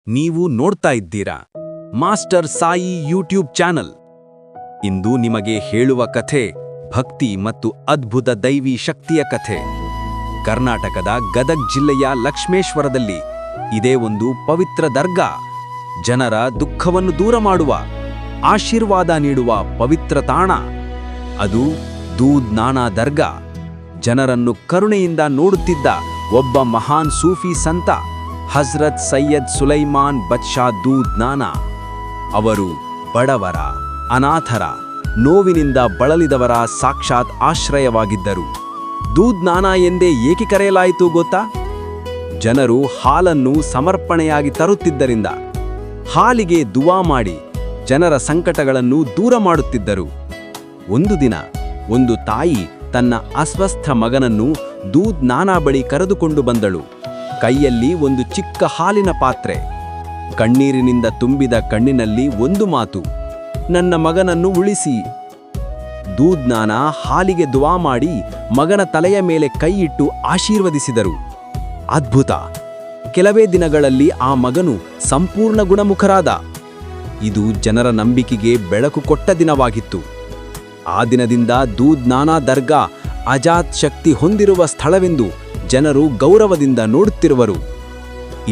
ನೀವು ನೋಡ್ತಾ ಇದ್ದೀರಾ ಮಾಸ್ಟರ್ ಸಾಯಿ ಯೂಟ್ಯೂಬ್ ಚಾನಲ್. ಇಂದು ನಿಮಗೆ ಹೇಳುವ ಕಥೆ ಭಕ್ತಿ ಮತ್ತು ಅದ್ಭುತ ದೈವಿ ಶಕ್ತಿಯ ಕಥೆ. ಕರ್ನಾಟಕದ ಗದಗ್ ಜಿಲ್ಲೆಯ ಲಕ್ಷ್ಮೇಶ್ವರದಲ್ಲಿ ಇದೇ ಒಂದು ಪವಿತ್ರ ದರ್ಗಾ. ಜನರ ದುಃಖವನ್ನು ದೂರ ಮಾಡುವ, ಆಶೀರ್ವಾದ ನೀಡುವ ಪವಿತ್ರ ತಾಣ. ಅದು ದೂದ್ ನಾನಾ ದರ್ಗಾ. ಜನರನ್ನು ಕರುಣೆಯಿಂದ ನೋಡುತ್ತಿದ್ದ ಒಬ್ಬ ಮಹಾನ್ ಸೂಫಿ ಸಂತ ಹಜರತ್ ಸೈಯದ್ ಸುಲೈಮಾನ್ ಬದ್ಶಾ ದೂದ್ ನಾನಾ. ಅವರು ಬಡವರ, ಅನಾಥರ, ನೋವಿನಿಂದ ಬಳಲಿದವರ ಸಾಕ್ಷಾತ್ ಆಶ್ರಯವಾಗಿದ್ದರು. ದೂದ್ ನಾನಾ ಎಂದೇ ಏಕೆ ಕರೆಯಲಾಯಿತು ಗೊತ್ತಾ? ಜನರು ಹಾಲನ್ನು ಸಮರ್ಪಣೆಯಾಗಿ ತರುತ್ತಿದ್ದರಿಂದ, ಹಾಲಿಗೆ ದುವಾ ಮಾಡಿ ಜನರ ಸಂಕಟಗಳನ್ನು ದೂರ ಮಾಡುತ್ತಿದ್ದರು. ಒಂದು ದಿನ ಒಂದು ತಾಯಿ ತನ್ನ ಅಸ್ವಸ್ಥ ಮಗನನ್ನು ದೂದ್ ನಾನಾ ಬಳಿ ಕರೆದುಕೊಂಡು ಬಂದಳು. ಕೈಯಲ್ಲಿ ಒಂದು ಚಿಕ್ಕ ಹಾಲಿನ ಪಾತ್ರೆ. ಕಣ್ಣೀರಿನಿಂದ ತುಂಬಿದ ಕಣ್ಣಿನಲ್ಲಿ ಒಂದು ಮಾತು, ನನ್ನ ಮಗನನ್ನು ಉಳಿಸಿ. ದೂದ್ ನಾನಾ ಹಾಲಿಗೆ ದುವಾ ಮಾಡಿ ಮಗನ ತಲೆಯ ಮೇಲೆ ಕೈಯಿಟ್ಟು ಆಶೀರ್ವದಿಸಿದರು. ಅದ್ಭುತ! ಕೆಲವೇ ದಿನಗಳಲ್ಲಿ ಆ ಮಗನು ಸಂಪೂರ್ಣ ಗುಣಮುಖರಾದ. ಇದು ಜನರ ನಂಬಿಕೆಗೆ ಬೆಳಕು ಕೊಟ್ಟ ದಿನವಾಗಿತ್ತು. ಆ ದಿನದಿಂದ ದೂದ್ ನಾನಾ ದರ್ಗಾ ಅಜಾತ್ ಶಕ್ತಿ ಹೊಂದಿರುವ ಸ್ಥಳವೆಂದು ಜನರು ಗೌರವದಿಂದ ನೋಡುತ್ತಿರುವರು.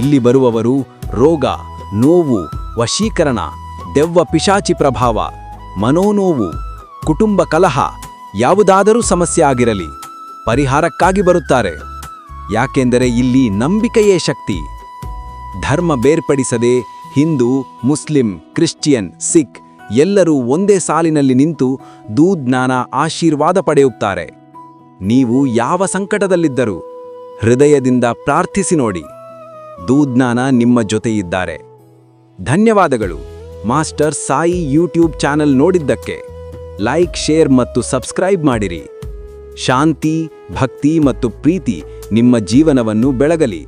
ಇಲ್ಲಿ ಬರುವವರು ರೋಗ, ನೋವು, ವಶೀಕರಣ, ದೆವ್ವ ಪಿಶಾಚಿ ಪ್ರಭಾವ, ಮನೋನೋವು, ಕುಟುಂಬ ಕಲಹ, ಯಾವುದಾದರೂ ಸಮಸ್ಯೆ ಆಗಿರಲಿ ಪರಿಹಾರಕ್ಕಾಗಿ ಬರುತ್ತಾರೆ. ಯಾಕೆಂದರೆ ಇಲ್ಲಿ ನಂಬಿಕೆಯೇ ಶಕ್ತಿ. ಧರ್ಮ ಬೇರ್ಪಡಿಸದೆ ಹಿಂದೂ, ಮುಸ್ಲಿಂ, ಕ್ರಿಶ್ಚಿಯನ್, ಸಿಖ್ ಎಲ್ಲರೂ ಒಂದೇ ಸಾಲಿನಲ್ಲಿ ನಿಂತು ದೂದ್ ನಾನಾ ಆಶೀರ್ವಾದ ಪಡೆಯುತ್ತಾರೆ. ನೀವು ಯಾವ ಸಂಕಟದಲ್ಲಿದ್ದರೂ ಹೃದಯದಿಂದ ಪ್ರಾರ್ಥಿಸಿ ನೋಡಿ, ದೂದ್ ನಾನಾ ನಿಮ್ಮ ಜೊತೆ ಇದ್ದಾರೆ. ಧನ್ಯವಾದಗಳು. ಮಾಸ್ಟರ್ ಸಾಯಿ ಯೂಟ್ಯೂಬ್ ಚಾನೆಲ್ ನೋಡಿದ್ದಕ್ಕೆ ಲೈಕ್, ಶೇರ್ ಮತ್ತು ಸಬ್ಸ್ಕ್ರೈಬ್ ಮಾಡಿರಿ. ಶಾಂತಿ, ಭಕ್ತಿ ಮತ್ತು ಪ್ರೀತಿ ನಿಮ್ಮ ಜೀವನವನ್ನು ಬೆಳಗಲಿ.